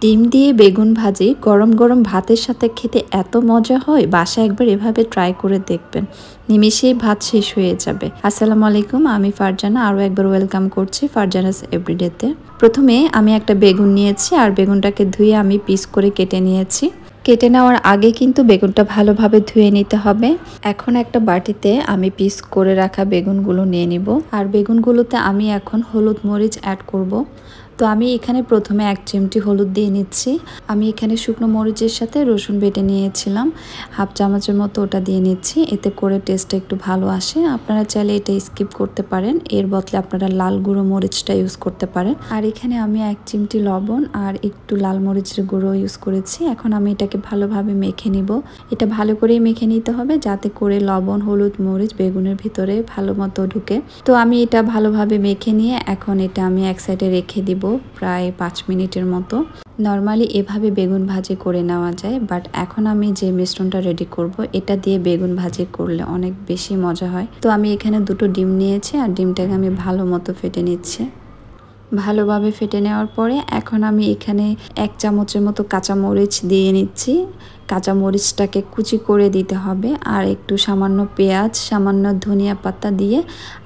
ডিম দিয়ে বেগুন ভাজি গরম গরম ভাতের সাথে খেতে এত মজা হয়, বাসায় একবার এভাবে ট্রাই করে দেখবেন, নিমেষেই ভাত শেষ হয়ে যাবে। আসসালামু আলাইকুম, আমি ফারজানা আরও একবার ওয়েলকাম করছি ফারজানাস এভরিডেতে। প্রথমে আমি একটা বেগুন নিয়েছি আর বেগুনটাকে ধুয়ে আমি পিস করে কেটে নিয়েছি। কেটে নেওয়ার আগে কিন্তু বেগুনটা ভালোভাবে ধুয়ে নিতে হবে। এখন একটা বাটিতে আমি পিস করে রাখা বেগুনগুলো নিয়ে নিব, আর বেগুনগুলোতে আমি এখন হলুদ মরিচ অ্যাড করব। তো আমি এখানে প্রথমে 1 চিমটি হলুদ দিয়ে নিচ্ছি। আমি এখানে শুকনো মরিচের সাথে রসুন বেটে নিয়েছিলাম, হাফ চামচের মতো ওটা দিয়ে নিচ্ছি, এতে করে টেস্টটা একটু ভালো আসে। আপনারা চাইলে এটা স্কিপ করতে পারেন, এর বদলে আপনারা লাল গুঁড়ো মরিচটা ইউজ করতে পারেন। আর এখানে আমি 1 চিমটি লবণ আর একটু লাল মরিচের গুঁড়ো ইউজ করেছি। এখন আমি এটাকে ভালোভাবে মেখে নিব। এটা ভালো করেই মেখে নিতে হবে, যাতে করে লবণ, হলুদ, মরিচ বেগুনের ভিতরে ভালো মতো ঢুকে। তো আমি এটা ভালোভাবে মেখে নিয়ে এখন এটা আমি এক সাইডে রেখে দিব প্রায় 5 মিনিটের মতো। নর্মালি এভাবে বেগুন ভাজি করে নেওয়া যায়, বাট এখন আমি যে মিশ্রণটা রেডি করব এটা দিয়ে বেগুন ভাজি করলে অনেক বেশি মজা হয়। তো আমি এখানে 2টো ডিম নিয়েছি আর ডিমটাকে আমি ভালো মতো ফেটে নিচ্ছি। ভালোভাবে ফেটে নেওয়ার পরে এখন আমি এখানে 1 চামচের মতো কাঁচামরিচ দিয়ে নিচ্ছি। কাঁচামরিচটাকে কুচি করে দিতে হবে, আর একটু সামান্য পেঁয়াজ, সামান্য ধনিয়া পাতা দিয়ে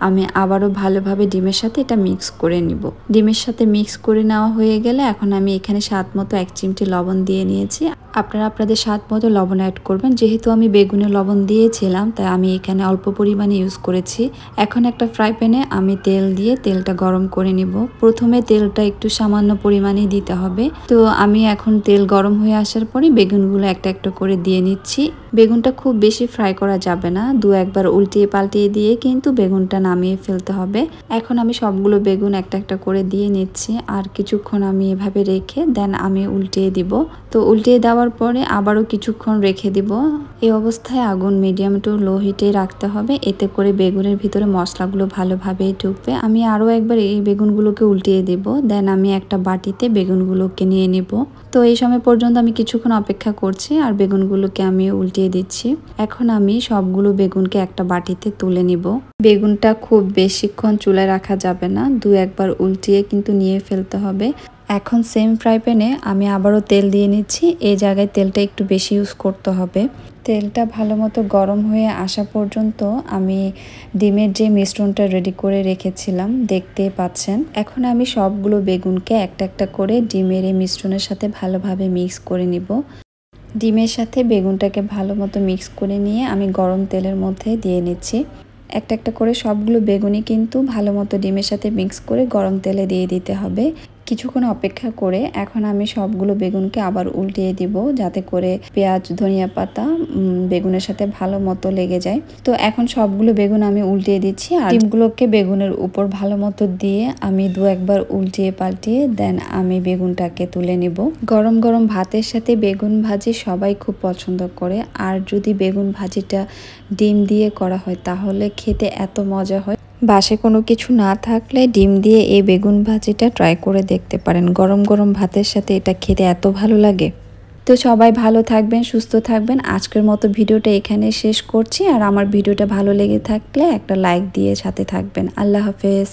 আমি আবারও ভালোভাবে ডিমের সাথে এটা মিক্স করে নিব। ডিমের সাথে মিক্স করে নেওয়া হয়ে গেলে এখন আমি এখানে স্বাদ মতো 1 চিমটি লবণ দিয়ে নিয়েছি। আপনারা আপনাদের স্বাদ মতো লবণ অ্যাড করবেন। যেহেতু আমি বেগুনে লবণ দিয়েছিলাম, তাই আমি এখানে অল্প পরিমাণে ইউজ করেছি। এখন একটা ফ্রাই প্যানে আমি তেল দিয়ে তেলটা গরম করে নিব। প্রথমে তেলটা একটু সামান্য পরিমাণে দিতে হবে। তো আমি এখন তেল গরম হয়ে আসার পরে বেগুনগুলো একটা একটা করে দিয়ে নিচ্ছি। বেগুনটা খুব বেশি ফ্রাই করা যাবে না, 2-1 বার উল্টিয়ে পাল্টিয়ে দিয়ে কিন্তু বেগুনটা নামিয়ে ফেলতে হবে। এখন আমি সবগুলো বেগুন একটা একটা করে দিয়ে নিচ্ছি, আর কিছুক্ষণ আমি এভাবে রেখে দেন আমি উল্টিয়ে দিব। তো উল্টিয়ে দেওয়ার পরে আবারও কিছুক্ষণ রেখে দিব। এই অবস্থায় আগুন মিডিয়াম টু লো হিটে রাখতে হবে, এতে করে বেগুনের ভিতরে মশলাগুলো ভালোভাবে ঢুকবে। আমি আরও একবার এই বেগুনগুলোকে উল্টিয়ে দিব, দেন আমি একটা বাটিতে বেগুনগুলোকে নিয়ে নিব। তো এই সময় পর্যন্ত আমি কিছুক্ষণ অপেক্ষা করছি আর বেগুনগুলোকে আমি উল্টিয়ে দিচ্ছি। এখন আমি সবগুলো বেগুনকে একটা বাটিতে তুলে নিব। বেগুনটা খুব বেশিক্ষণ চুলায় রাখা যাবে না, 2-1 বার উল্টিয়ে কিন্তু নিয়ে ফেলতে হবে। এখন সেম ফ্রাই প্যানে আমি আবারও তেল দিয়ে নিচ্ছি। এই জায়গায় তেলটা একটু বেশি ইউজ করতে হবে। তেলটা ভালো মতো গরম হয়ে আসা পর্যন্ত আমি ডিমের যে মিশ্রণটা রেডি করে রেখেছিলাম দেখতেই পাচ্ছেন। এখন আমি সবগুলো বেগুনকে একটা একটা করে ডিমের এই মিশ্রণের সাথে ভালোভাবে মিক্স করে নিব। ডিমের সাথে বেগুনটাকে ভালো মতো মিক্স করে নিয়ে আমি গরম তেলের মধ্যে দিয়ে নিচ্ছি। একটা একটা করে সবগুলো বেগুনই কিন্তু ভালো মতো ডিমের সাথে মিক্স করে গরম তেলে দিয়ে দিতে হবে। কিছুক্ষণ অপেক্ষা করে এখন আমি সবগুলো বেগুনকে আবার উল্টিয়ে দিব, যাতে করে পেঁয়াজ, ধনিয়া পাতা বেগুনের সাথে ভালো মতো লেগে যায়। তো এখন সবগুলো বেগুন আমি উল্টিয়ে দিচ্ছি, আর ডিমগুলোকে বেগুনের উপর ভালো মতো দিয়ে আমি 2-1 বার উল্টিয়ে পাল্টিয়ে দেন আমি বেগুনটাকে তুলে নিব। গরম গরম ভাতের সাথে বেগুন ভাজি সবাই খুব পছন্দ করে, আর যদি বেগুন ভাজিটা ডিম দিয়ে করা হয় তাহলে খেতে এত মজা হয়। বাসায় কোনো কিছু না থাকলে ডিম দিয়ে এই বেগুন ভাজিটা ট্রাই করে দেখতে পারেন। গরম গরম ভাতের সাথে এটা খেতে এত ভালো লাগে। তো সবাই ভালো থাকবেন, সুস্থ থাকবেন। আজকের মতো ভিডিওটা এখানে শেষ করছি, আর আমার ভিডিওটা ভালো লেগে থাকলে একটা লাইক দিয়ে সাথে থাকবেন। আল্লাহ হাফেজ।